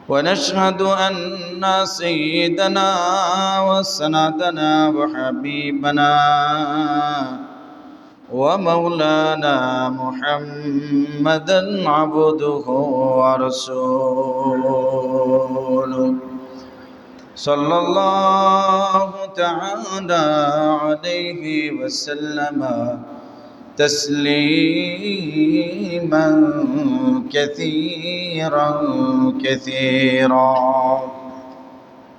ونشهد أن سيدنا وسندنا وحبيبنا ومولانا محمدا عبده ورسوله صلى الله تعالى عليه وسلم تسليما كثيرا كثيرا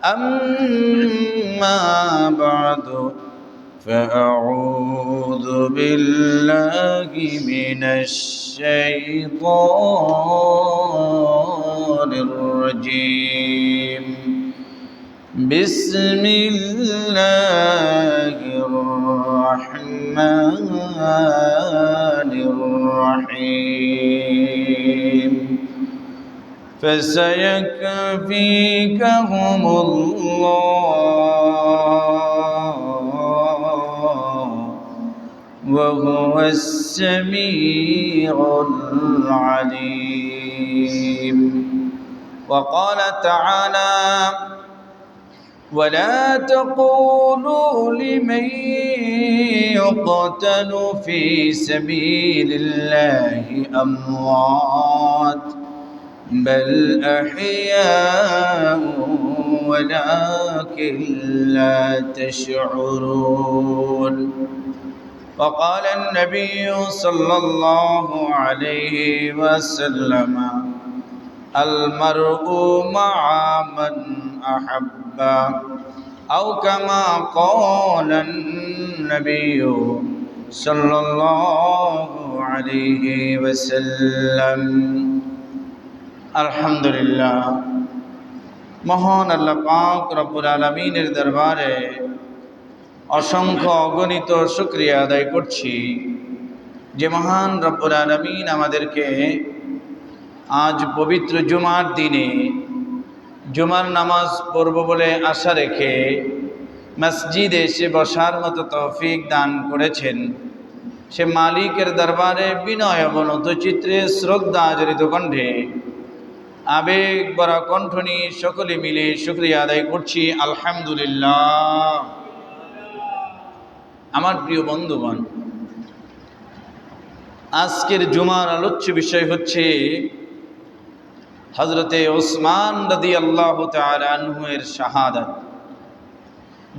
أما بعد فأعوذ بالله من الشيطان الرجيم بسم الله الرحمن الرحيم فسيكفيكهم الله وهو السميع العليم. وقال تعالى: ولا تقولوا لمن يقتل في سبيل الله أموات بل أحياء ولكن لا تشعرون. وقال النبي صلى الله عليه وسلم: المرء مع من أحب أو كما قال النبي صلى الله عليه وسلم. আলহামদুলিল্লাহ, মহান আল্লাহ পাক রব্বুল আলামিনের দরবারে অসংখ্য অগণিত শুকরিয়া আদায় করছি যে মহান রব্বুল আলামিন আমাদেরকে আজ পবিত্র জুমার দিনে জুমার নামাজ পড়ব বলে আশা রেখে মসজিদে এসে বসার মতো তৌফিক দান করেছেন। সে মালিকের দরবারে বিনয় অবনত চিত্রে শ্রদ্ধা জড়িত কণ্ঠে আবেগ ভরা কণ্ঠ নিয়ে সকলে মিলে শুকরিয়া আদায় করছি আলহামদুলিল্লাহ। আমার প্রিয় বন্ধুগণ, আজকের জুমার আলোচ্য বিষয় হচ্ছে হযরতে ওসমান রাদিয়াল্লাহু তাআলা আনহু এর শাহাদাত।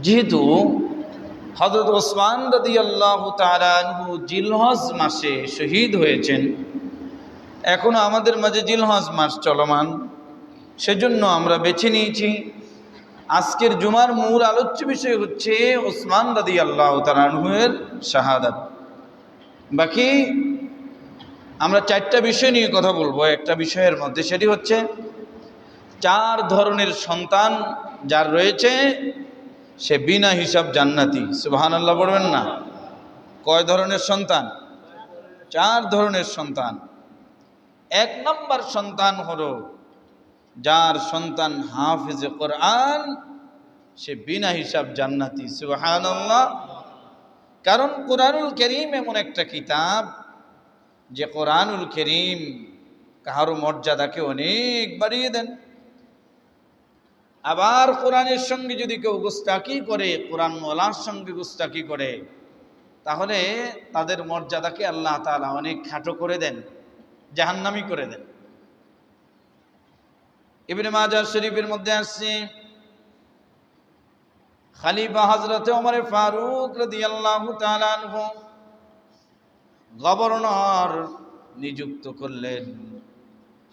যেহেতু হযরত ওসমান রাদিয়াল্লাহু তাআলা আনহু জিলহজ মাসে শহীদ হয়েছেন, এখনো আমাদের মাঝে জিলহজ মাস চলমান, সেজন্য আমরা বেছে নিয়েছি আজকের জুমার মূল আলোচ্য বিষয় হচ্ছে ওসমান রাদিয়াল্লাহু তাআলা আনহু এর শাহাদাত। বাকি আমরা চারটা বিষয় নিয়ে কথা বলবো একটা বিষয়ের মধ্যে, সেটি হচ্ছে 4 ধরনের সন্তান যার রয়েছে সে বিনা হিসাব জান্নাতি। সুবহানাল্লাহ বলবেন না? কয় ধরনের সন্তান? 4 ধরনের সন্তান। 1 নম্বর সন্তান হলো যার সন্তান হাফেজে কোরআন, সে বিনা হিসাব জান্নাতি। সুবহানাল্লাহ। কারণ কোরআনুল কারীম এমন একটা কিতাব যে কোরআনুল কারীম কারো মর্যাদাকে অনেক বাড়িয়ে দেন। আবার কোরআনের সঙ্গে যদি কেউ গুস্তাকি করে, কোরআনওয়ালার সঙ্গে গুস্তাকি করে, তাহলে তাদের মর্যাদাকে আল্লাহ তাআলা অনেক খাটো করে দেন, জাহান্নামী করে দেন। ইবনে মাজাহ শরীফের মধ্যে আসছে খলিফা হযরত ওমর ফারুক রাদিয়াল্লাহু তাআলা আনহু গভর্নর নিযুক্ত করলেন।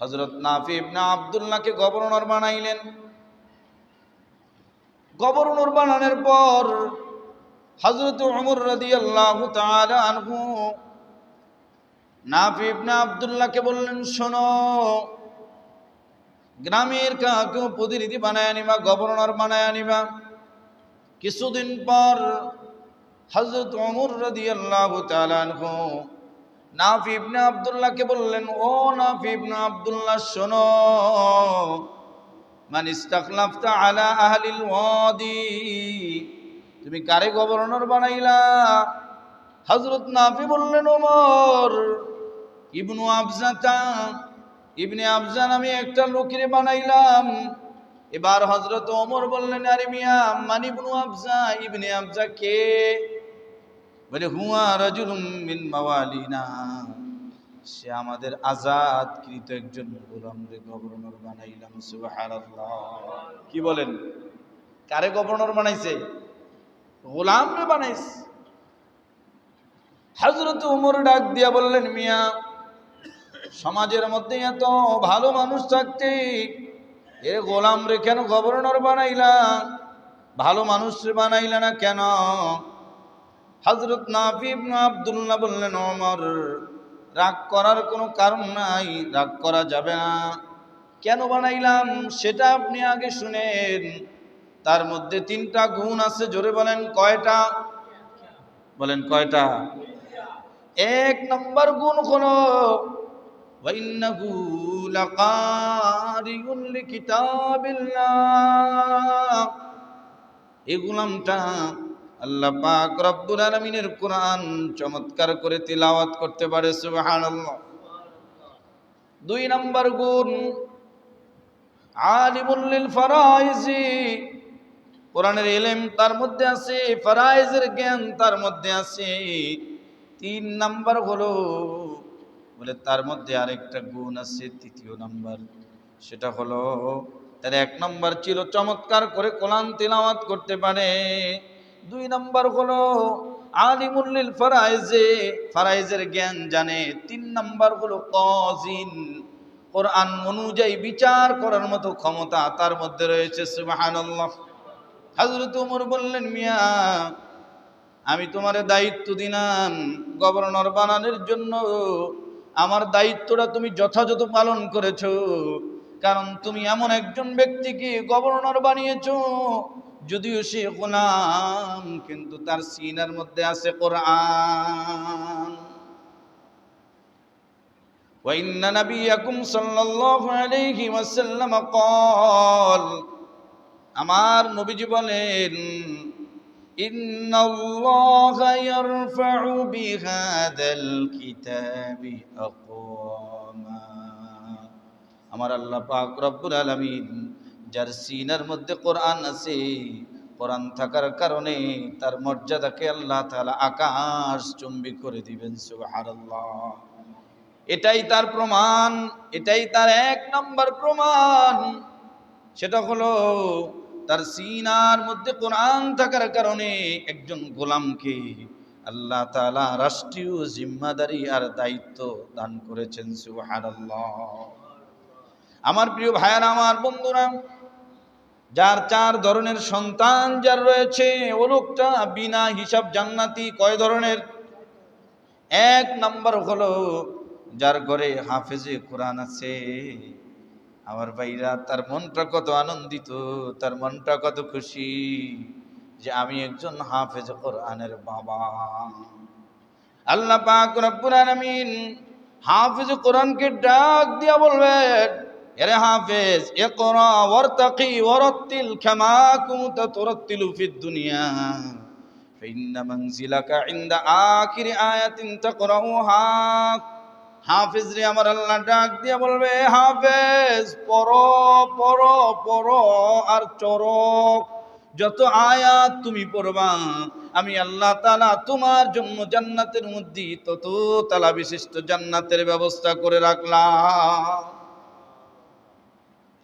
হযরত নাফি ইবনে আব্দুল্লাহকে গভর্নর বানাইলেন। গভর্নর বানানোর পর হযরত ওমর রাদিয়াল্লাহু তাআলা আনহু নাফি ইবনে আব্দুল্লাহকে বললেন, শোনো, গ্রামের কাউকে প্রতিনিধি বানায় আনিবা, গভর্নর বানায় আনিবা। কিছুদিন পর হযরত ওমর রাদিয়াল্লাহু তাআলা আনহু নাফি ইবনে আব্দুল্লাহকে বললেন, ও নাফি ইবনে আব্দুল্লাহ, শোনো, মান ইস্তাখলাফতা আলা আহলিল ওয়াদি, তুমি কারে গভর্নর বানাইলা? হযরত নাফি বললেন, ওমর ইবনু আবজাতা ইবনে আফজা নামে একটা লোকের বানাইলাম। এবার হযরত ওমর বললেন, আরে মিয়া মান ইবনু আফজা, ইবনে আফজা কে? বলে হুয়া রাজুলুম মিন মাওয়ালিনা, সে আমাদের আজাদকৃত একজন গোলামরে গভর্নর বানাইলাম। সুবহানাল্লাহ। কি বলেন? কারে গভর্নর বানাইছে? গোলামরে বানাইছে। হযরত ওমর ডাক দিয়া বললেন, মিয়া সমাজের মধ্যে এত ভালো মানুষ থাকতে এ গোলামরে কেন গভর্নর বানাইলা? ভালো মানুষরে বানাইলা না কেন? হযরত নাফি ইবনে আব্দুল্লাহ বললেন, ওমর রাগ করার কোনো কারণ নাই, রাগ করা যাবে না। কেন বানাইলাম সেটা আপনি আগে শুনেন। তার মধ্যে 3টা গুণ আছে। জোরে বলেন কয়টা? বলেন কয়টা? 1 নম্বর গুণ হলো ওয়াইন্নাহু লাকারিউন লিকিতাবিল্লাহ, এই গোলামটা আল্লাহ পাক রব্বুল আলামিনের কোরআন চমৎকার করে তিলাওয়াত করতে পারে। সুবহানাল্লাহ। 2 নম্বর গুণ আলিমুল লিল ফারাইজি, কোরআনের ইলম তার মধ্যে আছে, ফারাইজের জ্ঞান তার মধ্যে আছে। 3 নাম্বার হলো বলে তার মধ্যে আরেকটা গুণ আছে, 3য় নাম্বার, সেটা হলো তার 1 নাম্বার ছিল চমৎকার করে কোরআন তিলাওয়াত করতে পারে। 2 নাম্বার হলো আলিমুল লিল ফারাইজে, ফারাইজের জ্ঞান জানে। 3 নাম্বার হলো কাজিন, কোরআন অনুযায়ী বিচার করার মতো ক্ষমতা তার মধ্যে রয়েছে। সুবহানাল্লাহ। হযরত ওমর বললেন, মিয়া আমি তোমারে দায়িত্ব দিলাম গভর্নর বানানোর জন্য, আমার দায়িত্বটা তুমি যথাযথ পালন করেছো, কারণ তুমি এমন একজন ব্যক্তিকে গভর্নর বানিয়েছো যদিও সে গোলাম, কিন্তু তার সিনার মধ্যে আছে কোরআন। وإن نبيكم صلى الله عليه وسلم قال, আমার নবীজি বলেন, ইন্নাল্লাহা ইয়ারফাউ বিহাদাল কিতাবি আকওয়ামা, আমার আল্লাহ পাক রব্বুল আলামিন যার সিনার মধ্যে কোরআন আছে, কোরআন থাকার কারণে তার মর্যাদাকে আল্লাহ তাআলা আকাশ চুম্বি করে দিবেন। সুবহানাল্লাহ। এটাই তার প্রমাণ, এটাই তার 1 নম্বর প্রমাণ। সেটা হলো তার সিনার মধ্যে কোরআন থাকার কারণে একজন গোলামকে আল্লাহ তাআলা রাষ্ট্রীয় জিম্মাদারি আর দায়িত্ব দান করেছেন। সুবহানাল্লাহ। আমার প্রিয় ভাইয়েরা, আমার বন্ধুরা, যার 4 ধরনের সন্তান যার রয়েছে, ও লোকটা বিনা হিসাব জান্নাতি। কয় ধরনের? 1 নম্বর হলো যার ঘরে হাফেজে কোরআন আছে। আমার ভাইরা, তার মনটা কত আনন্দিত, তার মনটা কত খুশি যে আমি একজন হাফেজ কোরআনের বাবা। আল্লাহ পাক রব্বুল আলামিন হাফেজ কোরআনকে ডাক দিয়া বলবেন, এরে হাফেজ, ইকরা ওয়ারতাকি ওয়ারাত্তিল কামা কুনতা তুরাত্তিলু ফিদ দুনিয়া ফাইন্না মানজিলাকা ইনদা আখিরি আয়াতিন তাকরাউহা। হাফেজ রে, আমার আল্লাহ ডাক দিয়া বলবে, হাফেজ পড়ো পড়ো পড়ো আর চরক, যত আয়াত তুমি পড়বা আমি আল্লাহ তাআলা তোমার জন্য জান্নাতের মধ্যে তত তালা বিশিষ্ট জান্নাতের ব্যবস্থা করে রাখলাম।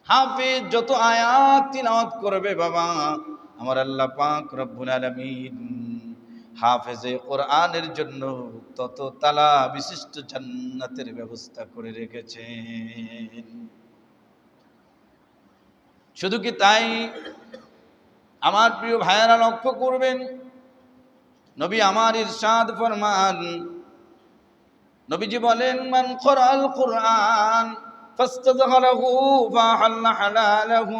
হাফেজ যত আয়াত তিলাওয়াত করবে বাবা, আমার আল্লাহ পাক রব্বুল আলামিন হাফেজে কোরআনের জন্য তত তালা বিশিষ্ট জান্নাতের ব্যবস্থা করে রেখেছেন। শুধু কি তাই, আমার প্রিয় ভাইয়েরা লক্ষ্য করবেন, নবী আমার ইরশাদ ফরমান, নবীজি বলেন, মান ক্বরাআল কুরআন ফাস্তাযহারাহু ফাহাল্লা হালালাহু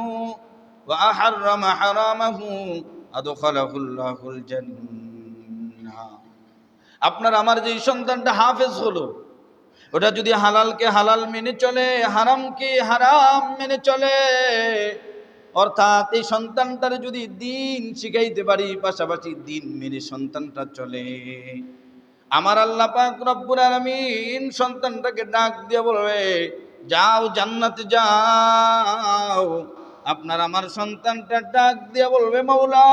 ওয়া আহাররামা হারামাহু আদখালাহুল্লাহুল জান্নাহ। আপনার আমার যে সন্তানটা হাফেজ হলো, ওটা যদি হালালকে হালাল মেনে চলে, হারামকে হারাম মেনে চলে, অর্থাৎ এই সন্তানটার যদি দিন শিখাইতে পারি, পাশাপাশি দিন মেনে সন্তানটা চলে, আমার আল্লাহ পাক রব্বুল আলামিন সন্তানটাকে ডাক দিয়ে বলবে যাও জান্নাতে যাও। আপনার আমার সন্তানটা ডাক দিয়ে বলবে, মাওলা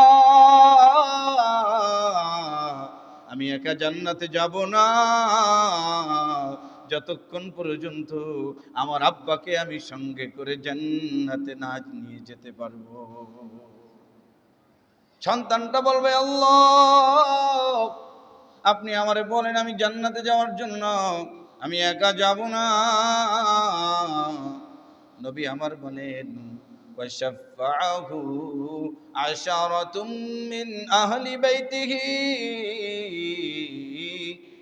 আমি একা জান্নাতে যাব না যতক্ষণ পর্যন্ত আমার আব্বাকে আমি সঙ্গে করে জান্নাতে না নিয়ে যেতে পারবো। সন্তানটা বলবে, আল্লাহ আপনি আমারে বলেন আমি জান্নাতে যাওয়ার জন্য, আমি একা যাব না। নবী আমার বলেন, ওয়াশাফাআহু আশারাতুম মিন আহলি বাইতিহি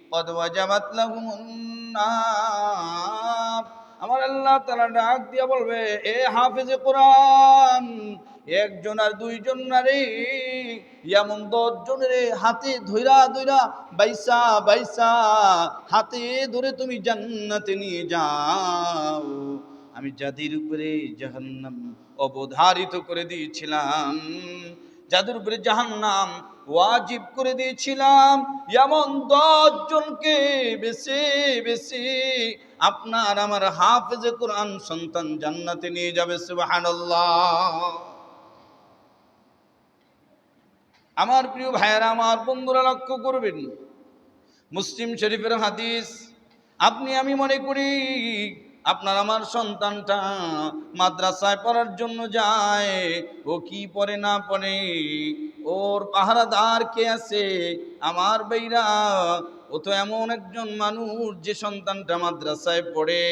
ক্বাদ ওয়াজাবাত লাহুমুন নার। আমার আল্লাহ তাআলা ডাক দিয়া বলবে, এ হাফেজে কোরআন, একজন আর দুইজন নারী, এমন 10 জনের হাতে ধইরা ধইরা বাইসা বাইসা হাতে ধরে তুমি জান্নাতে নিয়ে যাও। আমি যাদের উপরে জাহান্নাম অবধারিত করে দিয়েছিলাম, যাদের উপরে জাহান্নাম ওয়াজিব করে দিয়েছিলাম, এমন 10 জনকে বেছে বেছে আপনার আমার হাফেজে কোরআন সন্তান জান্নাতে নিয়ে যাবে। সুবহানাল্লাহ। আমার প্রিয় ভাইয়েরা, আমার বন্ধুরা লক্ষ্য করবেন, মুসলিম শরীফের হাদিস। আপনি আমি মনে করি আপনার আমার সন্তানটা মাদ্রাসায় পড়ার জন্য যায়, ও কি পড়ে না পড়ে, ওর পাহারাদার কে আছে? আমার ভাইরা, ও তো এমন একজন মানুষ যে সন্তানটা মাদ্রাসায় পড়ে,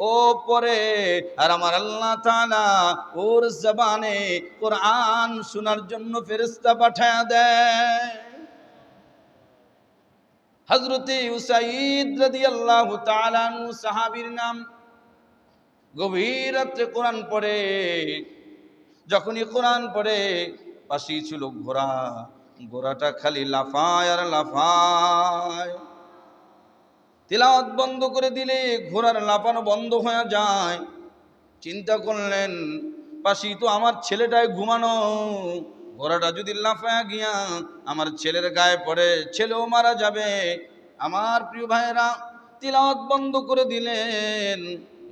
ও পড়ে, আর আমার আল্লাহ তাআলা ওর জবানে কোরআন শোনার জন্য ফেরেশতা পাঠায়া দেয়। হযরতে উসাইদ রাদিয়াল্লাহু তাআলা আনহু সাহাবীর নাম। গভীর রাত্রে কোরআন পড়ে, যখনই কোরআন পড়ে পাশেই ছিল ঘোড়া, ঘোড়াটা খালি লাফায় আর লাফায়। তিলাওয়াত বন্ধ করে দিলে ঘোড়ার লাফানো বন্ধ হয়ে যায়। চিন্তা করলেন, পাশেই তো আমার ছেলেটাই ঘুমানো, ঘোড়াটা যদি লাফায়া গিয়া আমার ছেলের গায়ে পড়ে, ছেলেও মারা যাবে। আমার প্রিয় ভাইয়েরা, তিলাওয়াত বন্ধ করে দিলেন।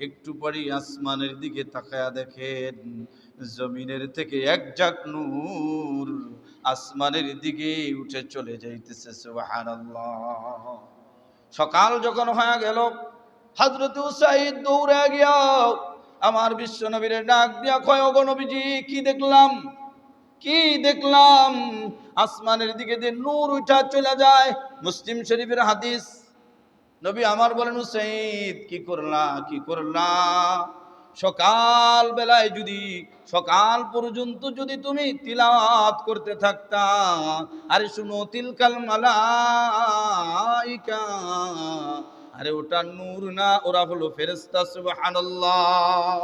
একটু পরেই আসমানের দিকে তাকায়া দেখেন, জমিনের থেকে এক ঝাঁক নূর আসমানের দিকে উঠে চলে যাইতেছে। সুবহানাল্লাহ। সকাল যখন হয়ে গেল, হযরত উসাইদ দৌড়ে গিয়া আমার বিশ্ব নবীরে ডাক দিয়া কয়, ওগো নবীজি, কি দেখলাম, কি দেখলাম? আসমানের দিকে যে নূর উঠা চলে যায়। মুসলিম শরীফের হাদিস। নবী আমার বলেন, উসাইদ কি করলা, কি করলা? সকাল বেলায় যদি, সকাল পর্যন্ত যদি তুমি তিলাওয়াত করতে থাকতা, আরে শুনো, তিলকাল মালাইকা, আরে ওটা নূর না, ওরা হলো ফেরেশতা। সুবহানাল্লাহ।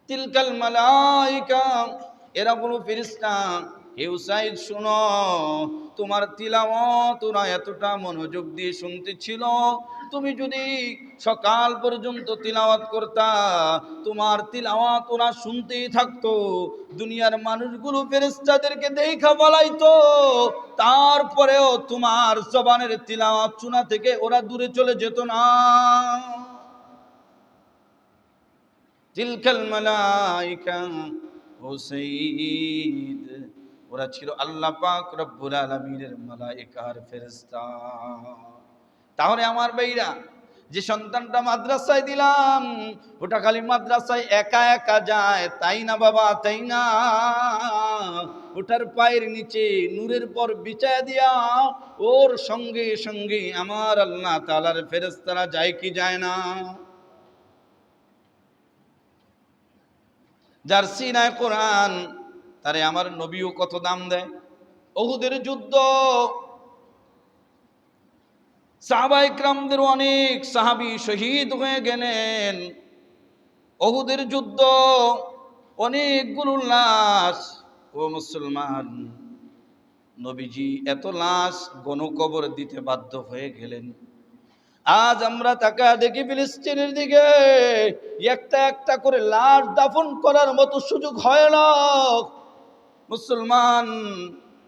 তিলকাল মালাইকা, এরা হলো ফেরেশতা। হে উসাইদ শুনো, তোমার তিলাওয়াত ওরা এতটা মনোযোগ দিয়ে শুনতেছিল, তুমি যদি সকাল পর্যন্ত তিলাওয়াত করতা, তোমার তিলাওয়াত ওরা শুনতেই থাকতো। দুনিয়ার মানুষগুলো ফেরেশতাদেরকে দেখা বলাইতো, তারপরেও তোমার জবানের তিলাওয়াত শোনা থেকে ওরা দূরে চলে যেত না। তিলকাল মালাইকা, হুসাইদ, ওরা ছিল আল্লাহ পাক রব্বুল আলামিনের মালায়েকার ফেরেশতা। তাহলে আমার ভাইরা, যে সন্তানটা মাদ্রাসায় দিলাম, ওটা খালি মাদ্রাসায় একা একা যায় তাই না বাবা, তাই না। ওটার পায়ের নিচে নূরের পর বিছায়া দিয়া ওর সঙ্গে সঙ্গে আমার আল্লাহ তাআলার ফেরেশতারা যায় কি যায় না? যার সিনায় কোরআন, তারে আমার নবীও কত দাম দেয়। উহুদের যুদ্ধ, সাহাবায়ে কিরামদের অনেক সাহাবী শহীদ হয়ে গেলেন। উহুদের যুদ্ধ, অনেকগুলো লাশ। ও মুসলমান, নবীজি এত লাশ গণকবর দিতে বাধ্য হয়ে গেলেন। আজ আমরা তাকা দেখি ফিলিস্তিনের দিকে, একটা একটা করে লাশ দাফন করার মতো সুযোগ হয় না। মুসলমান,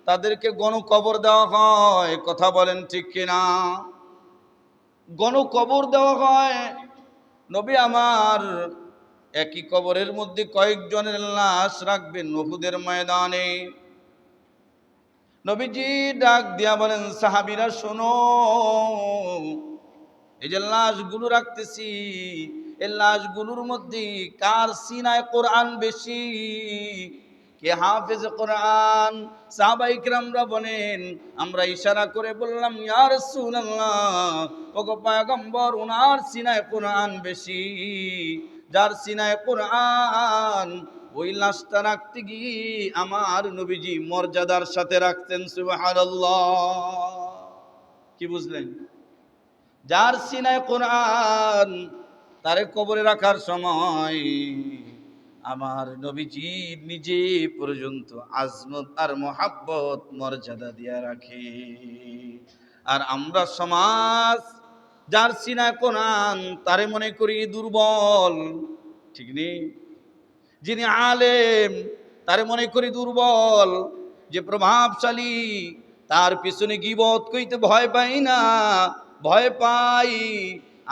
তাদেরকে গণকবর দেওয়া হয়। কথা বলেন ঠিক কিনা? গণকবর দেওয়া হয়। নবী আমার একই কবরের মধ্যে কয়েকজনের লাশ রাখবেন উহুদের ময়দানে। নবীজি ডাক দিয়া বলেন, সাহাবীরা শোনো, এই যে লাশগুলো রাখতেছি, এই লাশগুলোর মধ্যে কার সিনায় কোরআন বেশি, কে হাফেজ কোরআন? সাহাবায়ে কিরামরা বলেন, আমরা ইশারা করে বললাম, ইয়া রাসূলুল্লাহ, ওগো পয়গম্বর, ওনার সিনায় কোরআন বেশি। যার সিনায় কোরআন, ওই লাশটা রাখতে গিয়ে আমার নবীজি মর্যাদার সাথে রাখতেন। সুবহানাল্লাহ। কি বুঝলেন? যার সিনায় কোরআন, তারে কবরে রাখার সময় আমার নবীজি নিজে পর্যন্ত আজমত আর মহাব্বত মর্যাদা দিয়া রাখে। আর আমরা সমাজ, যার সিনায় কোরআন তারে মনে করি দুর্বল, ঠিক নেই? যিনি আলেম তারে মনে করি দুর্বল, যে প্রভাবশালী তার পিছনে গীবত কইতে ভয় পাই না, ভয় পাই।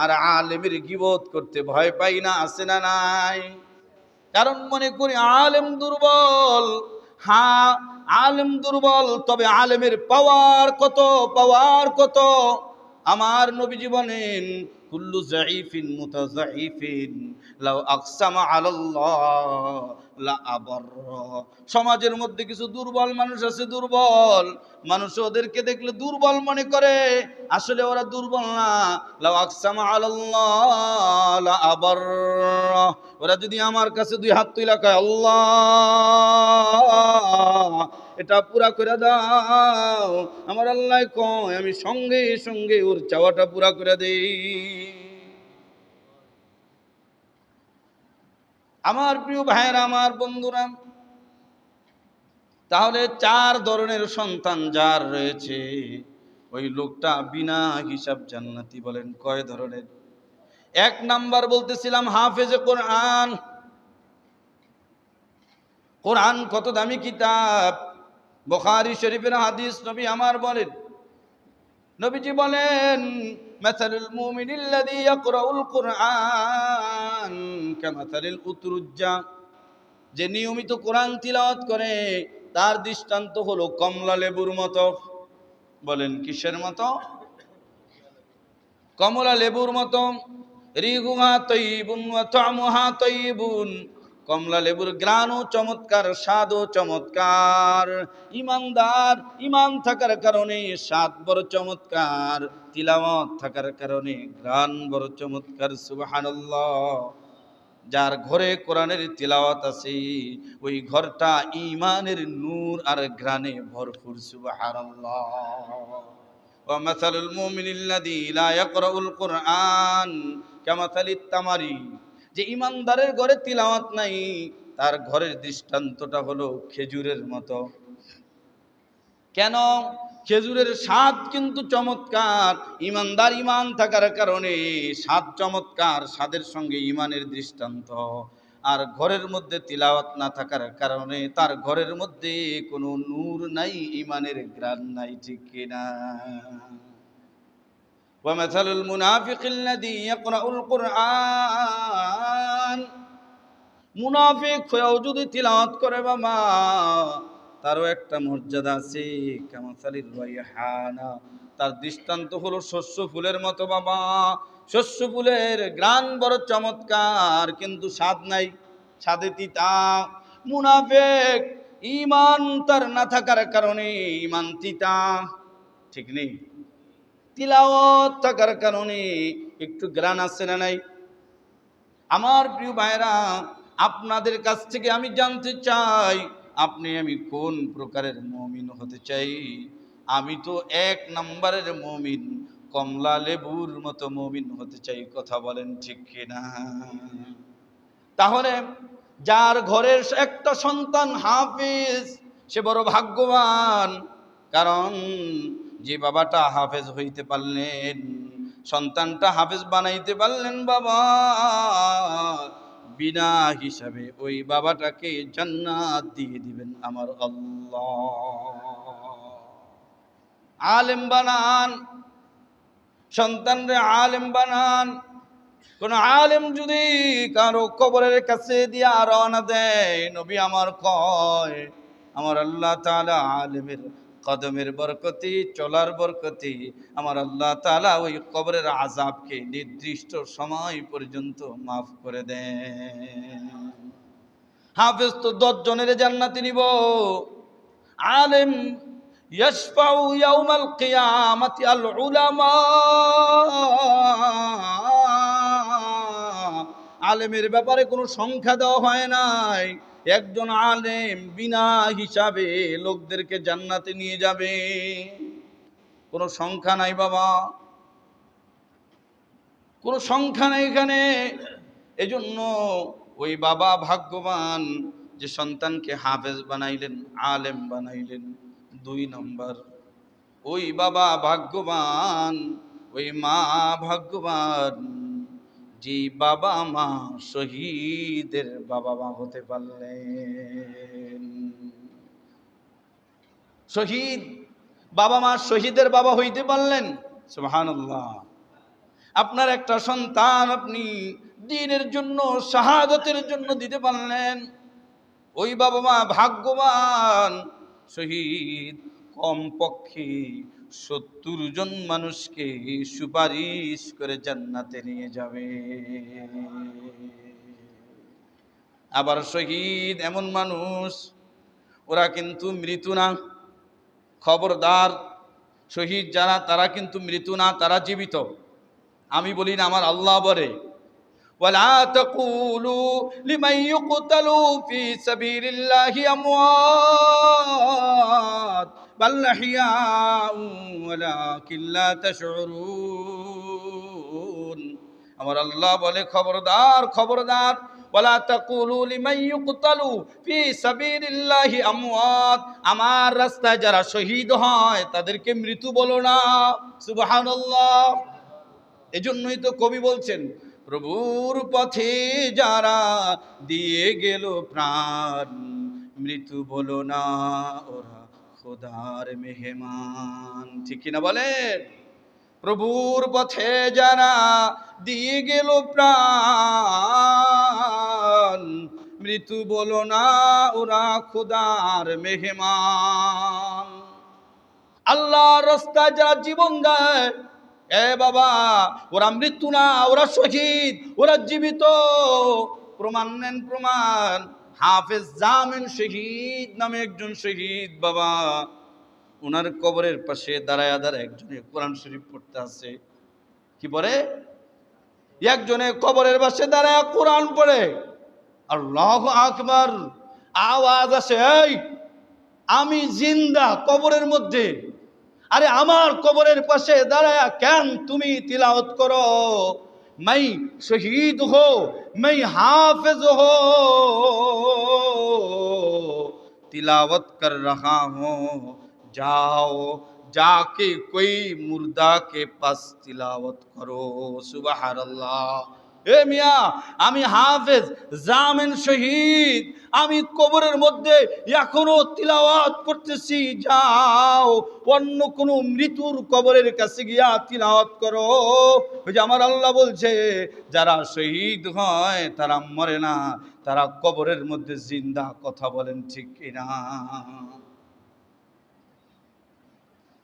আর আলেমের গীবত করতে ভয় পাই না, আছে না নাই? কারণ মনে করি আলেম দুর্বল। হ্যাঁ, আলেম দুর্বল, তবে আলেমের পাওয়ার কত, পাওয়ার কত! আমার নবীজি বলেন, কুল্লু যায়িফিন মুতাযায়িফিন লাউ আকসামা আলাল্লাহ লা আবাররা। সমাজের মধ্যে কিছু দুর্বল মানুষ আছে, দুর্বল মানুষ, ওদেরকে দেখলে দুর্বল মনে করে, আসলে ওরা দুর্বল না। লাউ আকসামা আলাল্লাহ লা আবাররা, ওরা যদি আমার কাছে দুই হাত তুইলা কয়, আল্লাহ এটা পুরা করে দাও, আমার আল্লাহ কয় আমি সঙ্গে সঙ্গে ওর চাওয়াটা পুরা করে দেই। আমার প্রিয় ভাইয়েরা, আমার বন্ধুরা, তাহলে 4 ধরনের সন্তান যার রয়েছে, ওই লোকটা বিনা হিসাব জান্নাতি। বলেন কয় ধরনের? 1 নাম্বার বলতেছিলাম হাফেজে কোরআন। কোরআন কত দামি কিতাব! বুখারী শরীফের হাদিস, নবী আমার বলেন, নবীজি বলেন, মাসালুল মুমিনিল্লাযী ইয়াকরাউল কুরআন কামাসালিল উতরুজ্জা, যে নিয়মিত কোরআন তিলাওয়াত করে তার দৃষ্টান্ত হলো কমলা লেবুর মতো। বলেন কিসের মতো? কমলা লেবুর মতো। রিহুহা তাইয়িবুন ওয়া তা'মুহা তাইয়িবুন, কমলা লেবুর গ্রানও চমৎকার, স্বাদও চমৎকার। ইমানদার, ইমান থাকার কারণে স্বাদ বড় চমৎকার, তিলাওয়াত থাকার কারণে গ্রান বড় চমৎকার। সুবহানাল্লাহ। যার ঘরে কোরআনের তিলাওয়াত আছে, ওই ঘরটা ঈমানের নূর আর ঘ্রাণে ভরপুর। সুবহানাল্লাহ। ওয়া মাসালুল মুমিনিল্লাযী লা ইয়াকরাউল কুরআন কামাসালিত তামারি, যে ঈমানদারের ঘরে তিলাওয়াত নাই, তার ঘরের দৃষ্টান্তটা হলো খেজুরের মতো। কেন? খেজুরের স্বাদ কিন্তু চমৎকার, ঈমানদার ঈমান থাকার কারণে স্বাদ চমৎকার, স্বাদের সঙ্গে ঈমানের দৃষ্টান্ত। আর ঘরের মধ্যে তিলাওয়াত না থাকার কারণে তার ঘরের মধ্যে কোনো নূর নাই, ঈমানের ঘ্রাণ নাই, ঠিক কিনা? ওয়া মাসালুল মুনাফিকিল্লাযী ইয়াকরাউল কুরআন, মুনাফিক হয়েও যদি তিলাওয়াত করে বাবা, তারও একটা মর্যাদা আছে। কামাসালির রাইহানা, তার দৃষ্টান্ত হলো শস্য ফুলের মতো বাবা। শস্য ফুলের ঘ্রাণ বড় চমৎকার, কিন্তু স্বাদ নাই, স্বাদে তিতা। মুনাফিক, ঈমান তার না থাকার কারণে ঈমান তিতা, ঠিক নেই? তিলাওয়াত থাকার কারণে একটু ঘ্রাণ আছে না নাই? আমার প্রিয় ভাইরা, আপনাদের কাছ থেকে আমি জানতে চাই, আপনি আমি কোন প্রকারের মুমিন হতে চাই? আমি তো 1 নম্বরের মুমিন, কমলা লেবুর মতো মুমিন হতে চাই। কথা বলেন ঠিক কিনা? তাহলে যার ঘরের একটা সন্তান হাফেজ, সে বড় ভাগ্যবান। কারণ যে বাবাটা হাফেজ হইতে পারলেন, সন্তানটা হাফেজ বানাইতে পারলেন বাবা, বিনা হিসাবে ওই বাবাটাকে জান্নাত দিয়ে দিবেন আমার আল্লাহ। আলেম বানান, সন্তানরে আলেম বানান। কোন আলেম যদি কারো কবরের কাছে দিয়া রওনা দেয়, নবী আমার কয়, আমার আল্লাহ তাআলা আলেমের কদমের বরকতি, চলার বরকতি, আমার আল্লাহ তাআলা ওই কবরের আযাবকে নির্দিষ্ট সময় পর্যন্ত মাফ করে দেন। হাফেজ তো 10 জনের জান্নাতে নিব, আলেম ইয়াশফাউ ইয়াউমাল কিয়ামাতি আল উলামা, আলেমের ব্যাপারে কোনো সংখ্যা দেওয়া হয় নাই। একজন আলেম বিনা হিসাবে লোকদেরকে জান্নাতে নিয়ে যাবে, কোনো সংখ্যা নাই বাবা, কোনো সংখ্যা নাই এখানে। এজন্য ওই বাবা ভাগ্যবান যে সন্তানকে হাফেজ বানাইলেন, আলেম বানাইলেন। 2 নম্বর, ওই বাবা ভাগ্যবান, ওই মা ভাগ্যবান যে বাবা মা শহীদের বাবা মা হতে পারলেন। শহীদ বাবা মা শহীদের বাবা হইতে পারলেন, সুবহানাল্লাহ। আপনার একটা সন্তান আপনি দ্বীনের জন্য, শাহাদাতের জন্য দিতে পারলেন, ওই বাবা মা ভাগ্যবান। শহীদ কমপক্ষে 70 জন মানুষকে সুপারিশ করে জান্নাতে নিয়ে যাবে। আবার শহীদ এমন মানুষ, ওরা কিন্তু মৃত্যু না, খবরদার। শহীদ যারা, তারা কিন্তু মৃত্যু না, তারা জীবিত। আমি বলি না, আমার আল্লাহ বলে, ওয়ালা তাকুলু লিমান ইউকতালু ফি সাবিলিল্লাহি আমওয়াত বাল আহইয়াউ ওয়ালাকিন লা তাশউরুন। আমার আল্লাহ বলে, খবরদার খবরদার, ওয়ালা তাকুলু লিমান ইউকতালু ফি সাবিলিল্লাহি আমওয়াত, আমার রাস্তায় যারা শহীদ হয় তাদেরকে মৃত্যু বলো না। সুবহানাল্লাহ। এজন্যই তো কবি বলছেন, প্রভুর পথে যারা দিয়ে গেল প্রাণ, মৃত্যু বলো না ওরা খোদার মেহমান। ঠিক কিনা বলেন? প্রভুর পথে যারা দিয়ে গেল প্রাণ, মৃত্যু বলো না ওরা খোদার মেহমান। আল্লাহর রাস্তায় যারা জীবন দেয়, এ বাবা, ওরা মৃত্যু না, ওরা শহীদ, ওরা জীবিত। প্রমাণ নেন, প্রমাণ। হাফেজ জামিন শহীদ নামে একজন শহীদ বাবা, ওনার কবরের পাশে দাঁড়ায় একজনে কোরআন শরীফ পড়তে আছে। কি পড়ে? একজনে কবরের পাশে দাঁড়ায় কোরআন পড়ে। আল্লাহু আকবার, আওয়াজ আসে, এই আমি জিন্দা কবরের মধ্যে, আরে আমার কবরের পাশে দাঁড়ায়া কেন তুমি তিলাওয়াত করো? मैं शहीद हो, मैं हाफिज हो, तिलावत कर रहा हूँ, जाओ जाके कोई मुर्दा के पास तिलावत करो। सुबहानाल्लाह। এ মিয়া, আমি হাফেজ জামিন শহীদ, আমি কবরের মধ্যে এখনো তিলাওয়াত করতেছি, যাও অন্য কোন মৃত্যুর কবরের কাছে গিয়া তিলাওয়াত করো। ওই যে আমার আল্লাহ বলছে, যারা শহীদ হয় তারা মরে না, তারা কবরের মধ্যে জিন্দা। কথা বলেন ঠিক কিনা?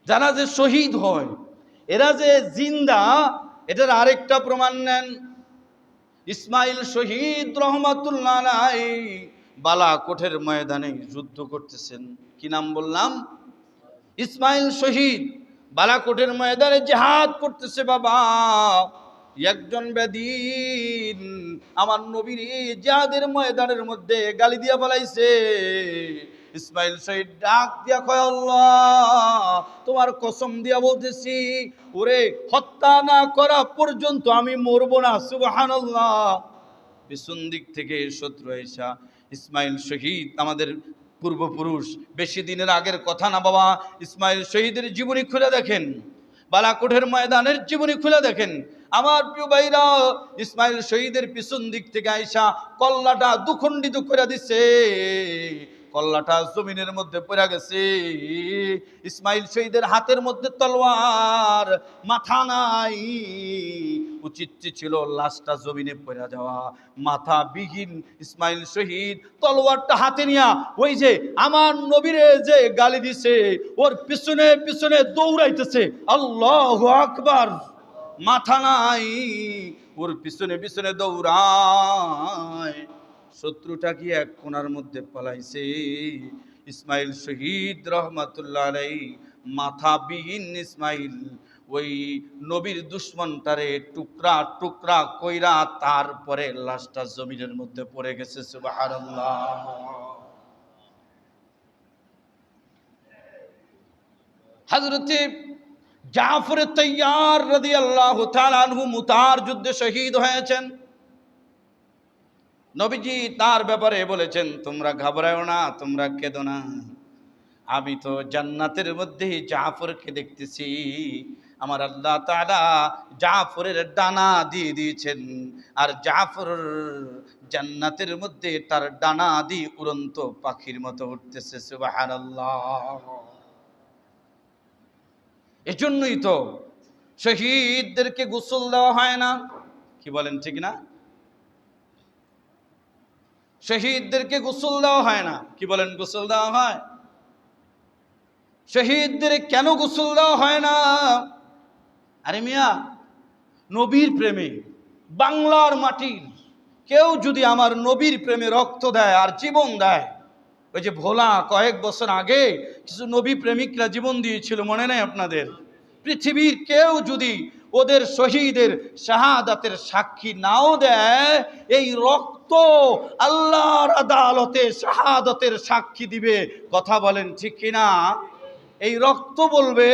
যারা যে শহীদ হয় এরা যে জিন্দা, এটার আরেকটা প্রমাণ নেন। ইসমাইল শহীদ রহমাতুল্লাহ আলাইহি বালাকোটের ময়দানে যুদ্ধ করতেছেন। কি নাম বললাম? ইসমাইল শহীদ বালাকোটের ময়দানে জিহাদ করতেছে বাবা। একজন বেদীন আমার নবীর জিহাদের ময়দানের মধ্যে গালি দিয়া ফেলাইছে। ইসমাইল শহীদ ডাক দিয়া কয়, আল্লাহ তোমার কসম দিয়া বলতেছি, ওরে হত্যা না করা পর্যন্ত আমি মরবো না। সুবহানাল্লাহ। পিছন দিক থেকে শত্রু আইসা, ইসমাইল শহীদ আমাদের পূর্বপুরুষ, বেশি দিনের আগের কথা না বাবা। ইসমাইল শহীদের জীবনী খুলে দেখেন, বালাকোটের ময়দানের জীবনী খুলে দেখেন। আমার প্রিয় ভাইরা, ইসমাইল শহীদের পিছন দিক থেকে আইসা কল্লাটা দুখণ্ডিত করে দিছে। কল্লাটা জমিনের মধ্যে পড়ে গেছে। ইসমাইল শহীদের হাতের মধ্যে তলোয়ার, মাথা নাই। উচিত ছিল লাশটা জমিনে পড়ে যাওয়া, মাথা বিহীন ইসমাইল শহীদ তলোয়ারটা হাতে নিয়া ওই যে আমার নবীরে যে গালি দিছে ওর পিছনে পিছনে দৌড়াইতেছে। আল্লাহু আকবার। মাথা নাই, ওর পিছনে পিছনে দৌড়ায়। শত্রুটা কি এক কোণার মধ্যে পালাইছে। ইসমাইল শহীদ রহমাতুল্লাহ আলাইহি মাথাবিহীন ইসমাইল ওই নবীর দুশমনটারে টুকরা টুকরা কইরা তারপরে লাশটা জমিনের মধ্যে পড়ে গেছে। সুবহানাল্লাহ। হযরতে জাফর তাইয়ার রাদিয়াল্লাহু তাআলা আনহু মুতার যুদ্ধে শহীদ হয়েছেন। নবীজি তার ব্যাপারে বলেছেন, তোমরা ঘাবড়াও না, তোমরা কেঁদো না, আমি তো জান্নাতের মধ্যে জাফরকে দেখতেছি। আমার আল্লাহ তাআলা জাফরের ডানা দিয়ে দিয়েছেন, আর জাফর জান্নাতের মধ্যে তার ডানা দিয়ে উড়ন্ত পাখির মতো উঠতেছে। সুবহানাল্লাহ। এজন্যই তো শহীদদেরকে গোসল দেওয়া হয় না, কি বলেন ঠিক না? শহীদদেরকে গোসল দেওয়া হয় না, কি বলেন? গোসল দেওয়া হয়। শহীদদের কেন গোসল দেওয়া হয় না? আরে মিয়া, নবীর প্রেমে বাংলার মাটির কেউ যদি আমার নবীর প্রেমে রক্ত দেয় আর জীবন দেয়, ওই যে ভোলা কয়েক বছর আগে কিছু নবী প্রেমিকরা জীবন দিয়েছিল, মনে নেই আপনাদের? পৃথিবীর কেউ যদি ওদের শহীদের শাহাদাতের সাক্ষী নাও দেয়, এই রক্ত আল্লাহর আদালতে শাহাদাতের সাক্ষী দিবে। কথা বলেন ঠিক কিনা? এই রক্ত বলবে,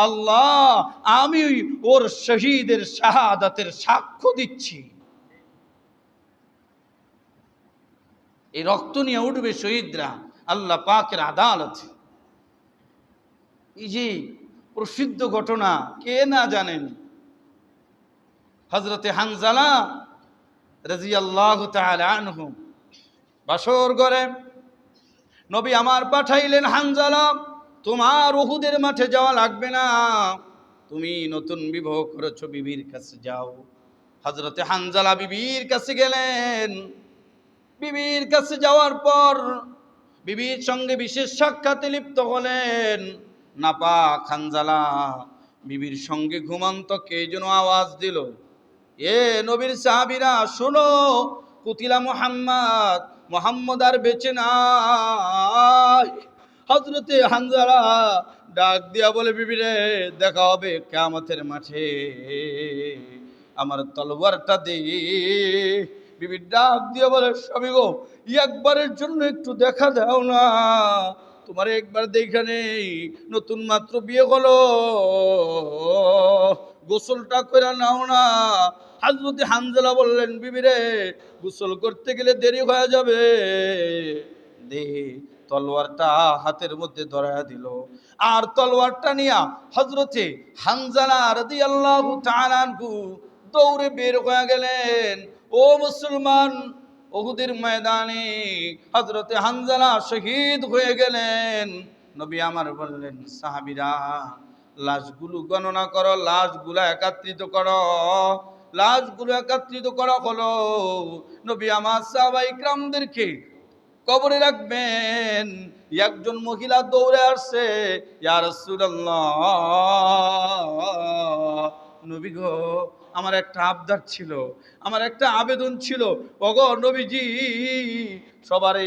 আল্লাহ আমি ওর শহীদের শাহাদাতের সাক্ষ্য দিচ্ছি। এই রক্ত নিয়ে উঠবে শহীদরা আল্লাহ পাকের আদালতে। এই যে প্রসিদ্ধ ঘটনা, কে না জানেন? হযরতে হানজালা রাদিয়াল্লাহু তাআলা আনহু বাসর ঘরে নবী আমার পাঠাইলেন, হানজালা তোমার উহুদের মাঠে যাওয়া লাগবে না, তুমি নতুন বিবাহ করেছো, বিবির কাছে যাও। হযরতে হানজালা বিবির কাছে গেলেন। বিবির কাছে যাওয়ার পর বিবির সঙ্গে বিশেষ সাক্ষাতে লিপ্ত হলেন। নাপাক হানজালা বিবির সঙ্গে ঘুমন্ত কে যেন আওয়াজ দিল, এ নবীর সাহাবীরা শোনো, কুতিলা মুহাম্মদ, মুহাম্মদ আর বেঁচে নাই। হযরতে হানজালা ডাক দিয়া বলে, বিবিরে দেখা হবে কিয়ামতের মাঠে, আমার তলোয়ারটা দে। বিবি ডাক দিয়ে বলে, স্বামী গো, একবারের জন্য একটু দেখা দাও না, তোমার একবার দেখা নেই, নতুন মাত্র বিয়ে হলো, গোসলটা করে নাও না। হযরতে হানজালা বললেন, বিবি রে, গোসল করতে গেলে দেরি হয়ে যাবে, দে। তলোয়ারটা হাতের মধ্যে ধরায়া দিল, আর তলোয়ারটা নিয়া হযরতে হানজালা রাদিয়াল্লাহু তাআলা আনহু দৌড়ে বের হয়ে গেলেন। ও মুসলমান, উহুদের ময়দানে হযরতে হানজালা শহীদ হয়ে গেলেন। নবী আমার বললেন, সাহাবীরা লাশগুলো গণনা করো, লাশগুলো একত্রিত করো। লাশগুলো একত্রিত করা হলো। নবী আমার সাহাবায়ে কিরামদেরকে কবরে রাখবেন। একজন মহিলা দৌড়ে আসছে, ইয়া রাসূলুল্লাহ, নবী গো, আমার একটা আবদার ছিল, আমার একটা আবেদন ছিল। ওগো নবীজি, সবারে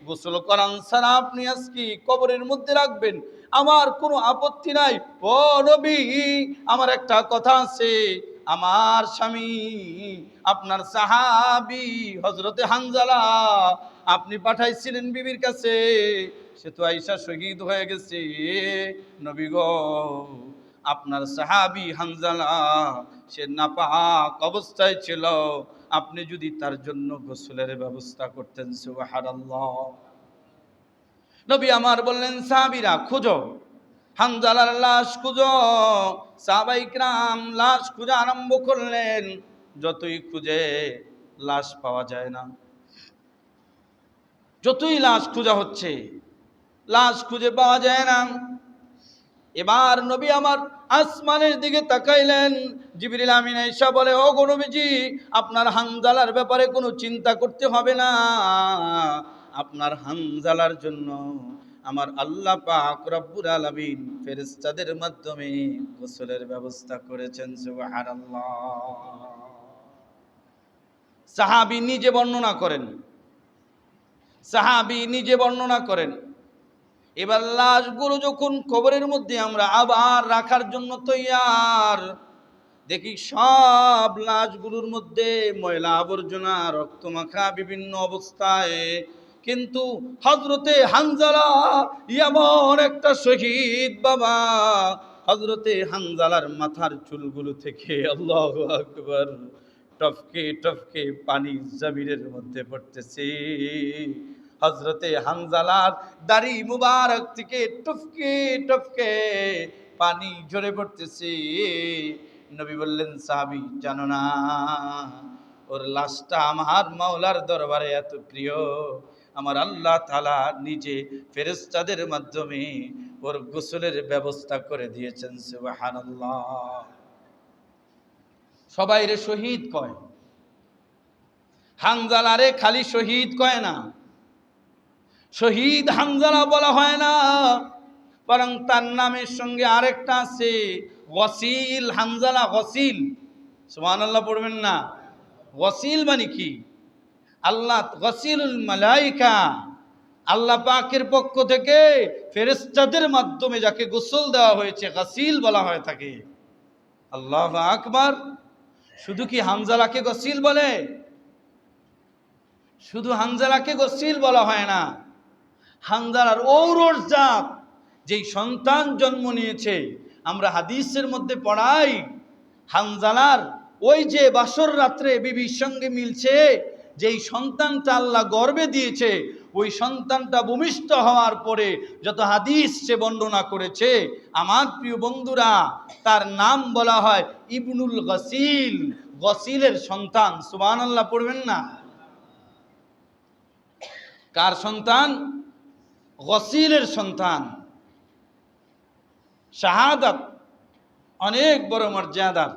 গোসল করান ছাড়া আপনি আজকে কবরের মধ্যে রাখবেন, আমার কোনো আপত্তি নাই। ও নবী, আমার একটা কথা আছে। আমার স্বামী আপনার সাহাবী হযরতে হানজালা আপনি পাঠাইছিলেন বিবির কাছে, সে তো আইসা শহীদ হয়ে গেছে। নবী গো, আপনার সাহাবী হানজালা সে নাপাক অবস্থায় ছিল, আপনি যদি তার জন্য গোসলের ব্যবস্থা করতেন। সুবহানাল্লাহ। নবী আমার বললেন, সাহাবীরা খুঁজো, হানজালার লাশ খুঁজো। সাহাবায়ে কিরাম লাশ খুঁজে আরম্ভ করলেন। যতই খুঁজে লাশ পাওয়া যায় না। যতই লাশ খোঁজা হচ্ছে, লাশ খুঁজে পাওয়া যায় না। এবার নবী আমার আসমানের দিকে তাকাইলেন। জিবরিল আমিন এসে বলে, ও গো নবীজি, আপনার হানজালার ব্যাপারে কোনো চিন্তা করতে হবে না। আপনার হানজালার জন্য আমার আল্লাহ পাক রব্বুল আলামিন ফেরেশতাদের মাধ্যমে গোসলের ব্যবস্থা করেছেন। সুবহানাল্লাহ। সাহাবী নিজে বর্ণনা করেন, সাহাবী নিজে বর্ণনা করেন। এবার লাশগুলো যখন কবরের মধ্যে আমরা আবার রাখার জন্য তৈয়ার, দেখি সব লাশগুলোর মধ্যে ময়লা আবর্জনা, রক্তমাখা বিভিন্ন অবস্থায়। কিন্তু হযরতে হানজালা এমন একটা শহীদ বাবা, হযরতে হানজালার মাথার চুলগুলো থেকে আল্লাহু আকবার টপকে টপকে পানি জমিনের মধ্যে পড়তেছে। হযরতে হানজালার দাড়ি মুবারক থেকে টপকে টপকে পানি ঝরে পড়তেছে। নবী বললেন, সাহাবী জানো না, ওর লাশটা আমার মাওলার দরবারে এত প্রিয়, আমার আল্লাহ তাআলা নিজে ফেরেশতাদের মাধ্যমে ওর গোসলের ব্যবস্থা করে দিয়েছেন। সুবহানাল্লাহ। সবাই রে শহীদ কয়, হানজালারে খালি শহীদ কয় না, শহীদ হানজালা বলা হয় না, বরং তার নামের সঙ্গে আরেকটা আছে, গসিল হানজালা। গসিল, সুবহানাল্লাহ পড়বেন না। গসিল মানে কি? আল্লাহ গসিলুল মালাইকা, আল্লাহ পাকের পক্ষ থেকে ফেরেশতাদের মাধ্যমে যাকে গোসল দেওয়া হয়েছে গসিল বলা হয় তাকে। আল্লাহু আকবার। শুধু কি হানজালাকে গসিল বলে? শুধু হানজালাকে গসিল বলা হয় না, হানজালার ঔরস জাত যেই সন্তান জন্ম নিয়েছে, আমরা হাদিসের মধ্যে পড়াই, হানজালার ওই যে বাসর রাত্রে বিবির সঙ্গে মিলছে, যেই সন্তানটা আল্লাহ গর্ভে দিয়েছে, ওই সন্তানটা ভূমিষ্ঠ হওয়ার পরে যত হাদিস সে বর্ণনা করেছে, আমার প্রিয় বন্ধুরা, তার নাম বলা হয় ইবনুল গসিল, গসিলের সন্তান। সুবহানাল্লাহ পড়বেন না। কার সন্তান? গসিলের সন্তান। শাহাদাত অনেক বড় মর্যাদার।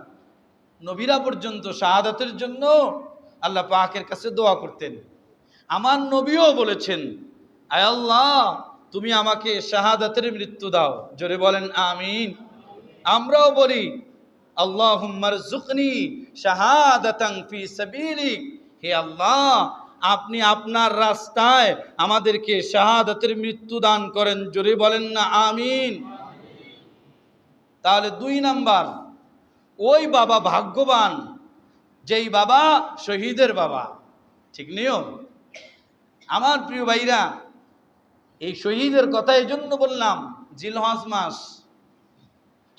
নবীরা পর্যন্ত শাহাদাতের জন্য আল্লাহ পাকের কাছে দোয়া করতেন। আমার নবীও বলেছেন, আয় আল্লাহ, তুমি আমাকে শাহাদাতের মৃত্যু দাও। জোরে বলেন আমিন। আমরাও বলি, আল্লাহুম্মা রযুকনি শাহাদাতান ফি সাবিলিক, হে আল্লাহ, আপনি আপনার রাস্তায় আমাদেরকে শাহাদাতের মৃত্যু দান করেন। জোরে বলেন না আমিন। তাহলে 2 নাম্বার, ওই বাবা ভাগ্যবান যেই বাবা শহীদের বাবা। ঠিক নিয়ম। আমার প্রিয় ভাইরা, এই শহীদের কথা এই জন্য বললাম, জিলহজ মাস,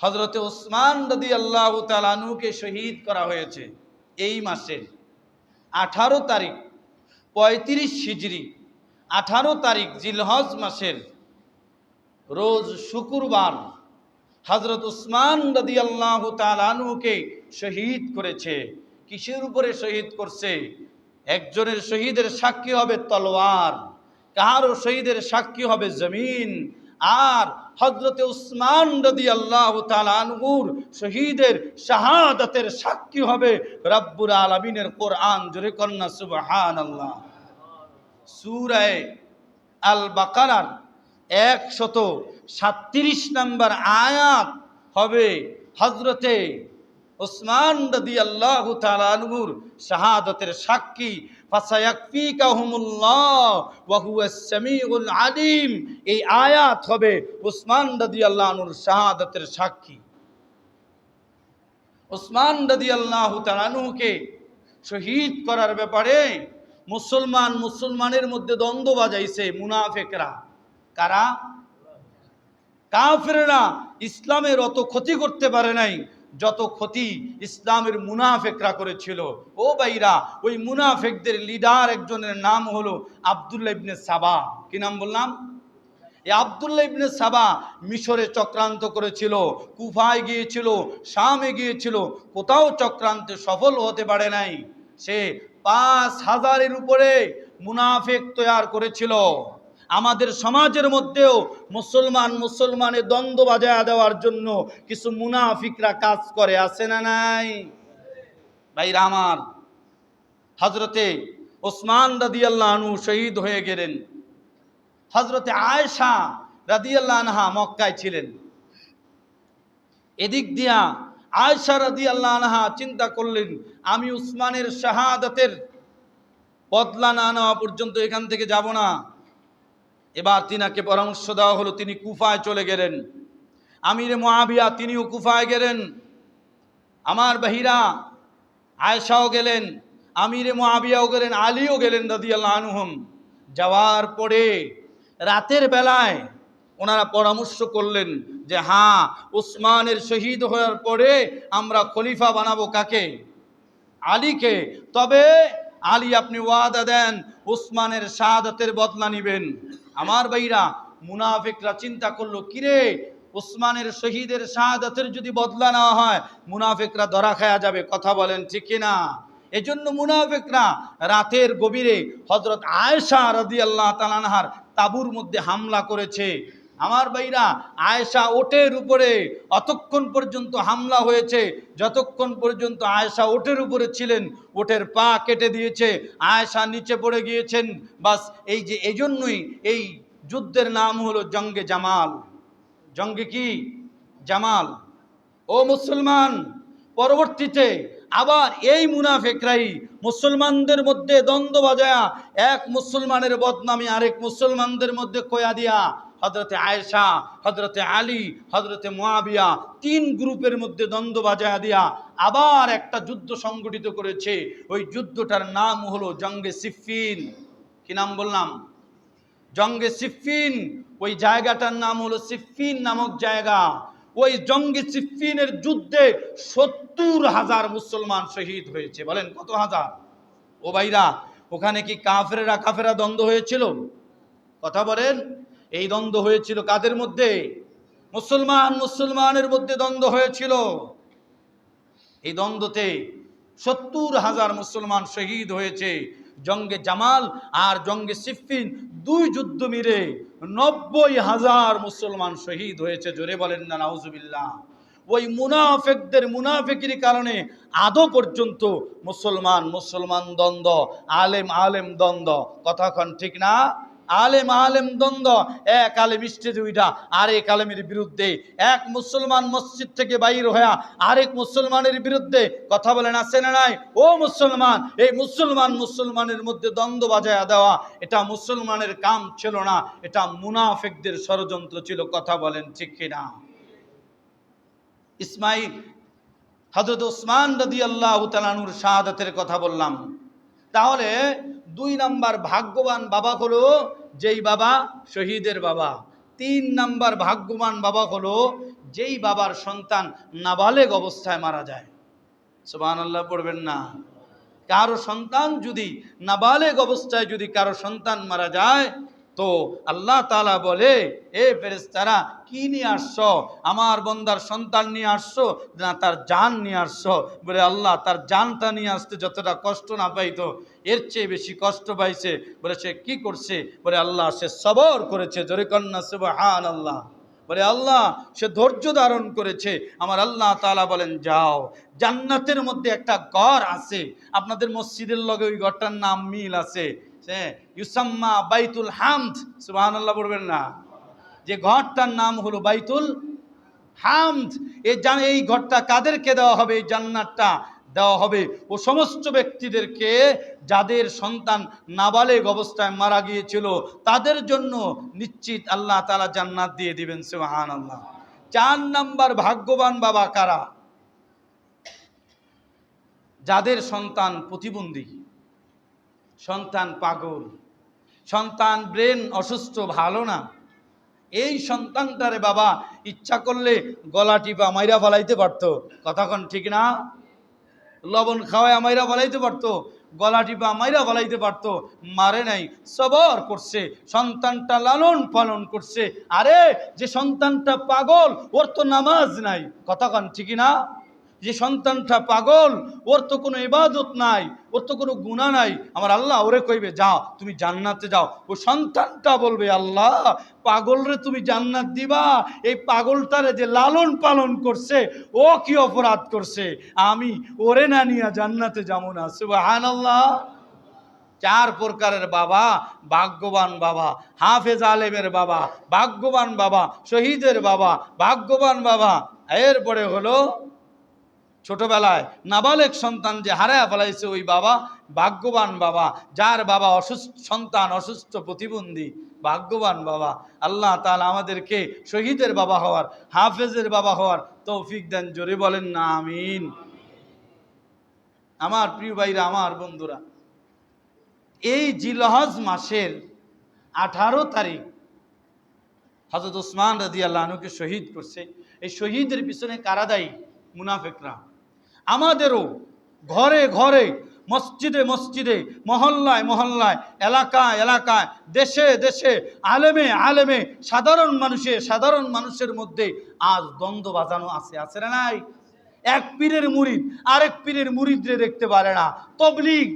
হযরতে ওসমান রাদিয়াল্লাহু তাআলা আনহুকে শহীদ করা হয়েছে এই মাসের 18 তারিখ, 35 হিজরি, 18 তারিখ জিলহজ মাসের রোজ শুক্রবার হযরত ওসমান রাদিয়াল্লাহু তাআলা আনহুকে শহীদ করেছে। কিসের উপরে শহীদ করছে? একজনের শহীদের সাক্ষী হবে তলোয়ার, কারো শহীদের সাক্ষী হবে জমিন, আর হযরতে ওসমান রাদিয়াল্লাহু তাআলা আনহুর শহীদের শাহাদাতের সাক্ষী হবে রব্বুল আলামিনের কোরআন। জোরে কন্না সুবহানাল্লাহ। সূরা আল বাকারার 137 নম্বর আয়াত হবে হযরতে ওসমান রাদিয়াল্লাহু তাআলা আনহুর শাহাদাতের সাক্ষী। ফাসায়াকফিকাহুমুল্লাহ ওয়া হুয়াস সামিউল আলিম। এই আয়াত হবে ওসমান রাদিয়াল্লাহু আনহুর শাহাদাতের সাক্ষী। ওসমান রাদিয়াল্লাহু তাআলা আনহুকে শহীদ করার ব্যাপারে মুসলমানের মধ্যে দ্বন্দ্ব বাজাইছে মুনাফিকরা। কারা? কাফেররা ইসলামের অত ক্ষতি করতে পারে নাই যত ক্ষতি ইসলামের মুনাফিকরা করেছিল। ও ভাইরা, ওই মুনাফিকদের লিডার একজনের নাম হলো আব্দুল্লাহ ইবনে সাবা। কি নাম বললাম? এই আব্দুল্লাহ ইবনে সাবা মিশরে চক্রান্ত করেছিল, কুফায় গিয়েছিল, শামে গিয়েছিল, কোথাও চক্রান্তে সফল হতে পারে নাই। সে 5000-এর উপরে মুনাফিক তৈরি করেছিল। আমাদের সমাজের মধ্যেও মুসলমানের দ্বন্দ্ব বাজায় দেওয়ার জন্য কিছু মুনাফিকরা কাজ করে, আছে না নাই? ভাইরা আমার, হযরতে ওসমান রাদিয়াল্লাহু আনহু শহীদ হয়ে গেলেন। হযরতে আয়েশা রাদিয়াল্লাহু আনহা মক্কায় ছিলেন। এদিক দিয়া আয়েশা রাদিয়াল্লাহু আনহা চিন্তা করলেন, আমি উসমানের শাহাদাতের বদলা না নেওয়া পর্যন্ত এখান থেকে যাব না। এবার তিনাকে পরামর্শ দেওয়া হলো, তিনি কুফায় চলে গেলেন। আমিরে মুআবিয়া তিনিও কুফায় গেলেন। আমার বাহিরা আয়েশাও গেলেন, আমিরে মুআবিয়াও গেলেন, আলীও গেলেন রাদিয়াল্লাহু আনহুম। যাওয়ার পরে রাতের বেলায় ওনারা পরামর্শ করলেন যে হ্যাঁ, উসমানের শহীদ হওয়ার পরে আমরা খলিফা বানাবো কাকে? আলীকে। তবে আলী আপনি ওয়াদা দেন উসমানের শাহাদাতের বদলা নিবেন। আমার ভাইরা, মুনাফিকরা চিন্তা করলো, কিরে উসমানের শহীদের শাহাদাতের যদি বদলা নেওয়া হয় মুনাফিকরা ধরা খায়া যাবে। কথা বলেন ঠিক কিনা? এজন্য মুনাফিকরা রাতের গভীরে হযরত আয়েশা রাদিয়াল্লাহু তাআলা আনহার তাঁবুর মধ্যে হামলা করেছে। আমার ভাইরা, আয়েশা ওটের উপরে অতক্ষণ পর্যন্ত হামলা হয়েছে যতক্ষণ পর্যন্ত আয়েশা ওটের উপরে ছিলেন। ওটের পা কেটে দিয়েছে, আয়েশা নিচে পড়ে গিয়েছেন। বাস এই যে এজন্যই এই যুদ্ধের নাম হলো জঙ্গে জামাল। জঙ্গে কি? জামাল। ও মুসলমান, পরবর্তীতে আবার এই মুনাফিকরাই মুসলমানদের মধ্যে দ্বন্দ্ব বাজায়া এক মুসলমানের বদনামি আরেক মুসলমানদের মধ্যে কয়া দিয়া হযরতে আয়েশা, হযরতে আলী, হযরতে মুআবিয়া তিন গ্রুপের মধ্যে দ্বন্দ্ব বাজায়া দিয়া আবার একটা যুদ্ধ সংগঠিত করেছে। ওই যুদ্ধটার নাম হলো জঙ্গে সিফফিন। কি নাম বললাম? জঙ্গে সিফফিন। ওই জায়গাটার নাম হলো সিফফিন নামক জায়গা। ওই জঙ্গে সিফফিনের যুদ্ধে ৭০,০০০ মুসলমান শহীদ হয়েছে। বলেন কত হাজার? ও ভাইরা, ওখানে কি কাফেরা দ্বন্দ্ব হয়েছিল? কথা বলেন। এই দ্বন্দ্ব হয়েছিল কাদের মধ্যে? মুসলমানের মধ্যে দ্বন্দ্ব হয়েছিল। এই দ্বন্দ্বতে ৭০,০০০ মুসলমান শহীদ হয়েছে। জঙ্গে জামাল আর জঙ্গে সিফফিন দুই যুদ্ধ মিলে ৯০,০০০ মুসলমান শহীদ হয়েছে। জোরে বলেন না নাউজুবিল্লাহ। ওই মুনাফিকের কারণে আদৌ পর্যন্ত মুসলমান দ্বন্দ্ব, আলেম দ্বন্দ্ব। কথাক্ষণ ঠিক না? আলেম দ্বন্দ্ব। এক আলেম স্টেজে উঠা আরেক আলেমের বিরুদ্ধে, এক মুসলমান মসজিদ থেকে বাইর হয়ে আরেক মুসলমানের বিরুদ্ধে কথা বলেন, আছে না নাই? ও মুসলমান, এই মুসলমানের মধ্যে দ্বন্দ্ব বাজায়া দেওয়া এটা মুসলমানের কাম ছিল না, এটা মুনাফিকদের ষড়যন্ত্র ছিল। কথা বলেন ঠিক কিনা? ইসমাইল, হযরত ওসমান রাদিয়াল্লাহু তাআলা আনহুর শাহাদাতের কথা বললাম। তাহলে ২ নাম্বার ভাগ্যবান বাবা হলো যেই বাবা শহীদের বাবা। ৩ নাম্বার ভাগ্যবান বাবা হলো যেই বাবার সন্তান নাবালেগ অবস্থায় মারা যায়। সুবহানাল্লাহ পড়বেন না? কারো সন্তান যদি নাবালেগ অবস্থায় যদি কারো সন্তান মারা যায় তো আল্লাহ তাআলা বলে, এ ফেরেশতারা কি নিয়ে আসছো? আমার বান্দার সন্তান নিয়ে আসছো না তার জান নিয়ে আসছো? বলে আল্লাহ, তার জানটা নিয়ে আসতে যতটা কষ্ট না পাইতো এর চেয়ে বেশি কষ্ট পাইছে। বলে সে কি করছে? বলে আল্লাহ, সে সবর করেছে। জোরে কন্না সুবহানাল্লাহ। বলে আল্লাহ, সে ধৈর্য ধারণ করেছে। আমার আল্লাহ তাআলা বলেন, যাও, জান্নাতের মধ্যে একটা ঘর আছে, আপনাদের মসজিদের লগে ওই ঘরটার নাম মিল আছে, ইউসাম্মা বাইতুল হামদ। সুবহানাল্লাহ পড়বেন না? যে ঘরটার নাম হলো বাইতুল হামদ। এই ঘরটা কাদেরকে দেওয়া হবে? এই জান্নাতটা দেওয়া হবে ও সমস্ত ব্যক্তিদেরকে যাদের সন্তান নাবালেগ অবস্থায় মারা গিয়েছিল তাদের জন্য নিশ্চিত আল্লাহ তাআলা জান্নাত দিয়ে দিবেন। সুবহানাল্লাহ। ৪ নাম্বার ভাগ্যবান বাবা কারা? যাদের সন্তান প্রতিবন্ধী, সন্তান পাগল, সন্তান ব্রেন অসুস্থ, ভালো না। এই সন্তানটারে বাবা ইচ্ছা করলে গলা টিপা মাইরা ফলাইতে পারতো। কথাক্ষণ ঠিক না? লবণ খাওয়ায় মাইরা ফলাইতে পারতো, গলা টিপা মাইরা ফলাইতে পারতো, মারে নাই, সবর করছে, সন্তানটা লালন পালন করছে। আরে যে সন্তানটা পাগল, ওর তো নামাজ নাই। কথাক্ষণ ঠিক না? যে সন্তানটা পাগল, ওর তো কোনো ইবাদত নাই, ওর তো কোনো গুনাহ নাই, আমার আল্লাহ ওরে কইবে যাও তুমি জান্নাতে যাও। ও সন্তানটা বলবে আল্লাহ পাগল রে তুমি জান্নাত দিবা, এই পাগলটারে যে লালন পালন করছে ও কি অপরাধ করছে, আমি ওরে না নিয়ে জান্নাতে যাবো না। সুবহানাল্লাহ। চার প্রকারের বাবা ভাগ্যবান বাবা, হাফেজ আলেমের বাবা ভাগ্যবান বাবা, শহীদের বাবা ভাগ্যবান বাবা। এরপরে হলো ছোটবেলায় নাবালেক সন্তান যে হারায় ফেলাইছে ওই বাবা ভাগ্যবান বাবা, যার বাবা অসুস্থ সন্তান অসুস্থ প্রতিবন্ধী ভাগ্যবান বাবা। আল্লাহ তাআলা আমাদেরকে শহীদের বাবা হওয়ার, হাফেজের বাবা হওয়ার তৌফিক দেন। জোরে বলেন না আমিন। আমার প্রিয় ভাইরা, আমার বন্ধুরা, এই জিলহজ মাসের 18 তারিখ হযরত ওসমান রাদিয়াল্লাহু আনহুকে শহীদ করছে। এই শহীদের পিছনে কারা দায়ী? মুনাফিকরা। আমাদেরও ঘরে ঘরে, মসজিদে মসজিদে, মহল্লায় মহল্লায়, এলাকায় এলাকায়, দেশে দেশে, আলেমে আলেমে, সাধারণ মানুষের মধ্যে আজ দ্বন্দ্ব বাজানো আছে, আছে না নাই? এক পীরের মুরিদ আরেক পীরের মুরিদরে দেখতে পারে না, তবলিগ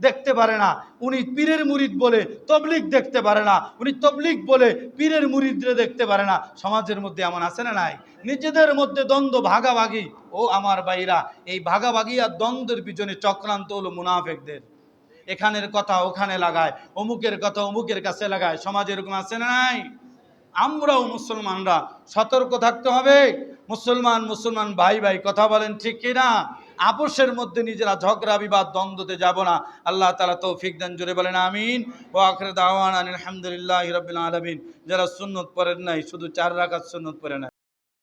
দেখতে পারে না। উনি পীরের মুরিদ বলে তবলিগ দেখতে পারে না, উনি তবলিগ বলে পীরের মুরিদরে দেখতে পারে না। সমাজের মধ্যে এমন আছে না নাই? নিজেদের মধ্যে দ্বন্দ্ব, ভাগাভাগি। ও আমার ভাইরা, এই ভাগাভাগি আর দ্বন্দ্বের পিছনে চক্রান্ত হলো মুনাফিকদের। এখানের কথা ওখানে লাগায়, অমুকের কথা অমুকের কাছে লাগায়। সমাজ এরকম আছে না নাই? আমরাও মুসলমানরা সতর্ক থাকতে হবে। মুসলমান ভাই ভাই কথা বলেন ঠিক কিনা? আপোষের মধ্যে নিজেরা ঝগড়া বিবাদ দ্বন্দ্বতে যাব না। আল্লাহ তাআলা তৌফিক দেন। জোরে বলেন আমিন। ওয়া আখিরু দাওয়ানা আলহামদুলিল্লাহি রাব্বিল আলামিন। যারা সুন্নত পড়েন নাই শুধু 4 রাকাত সুন্নত পড়ে না।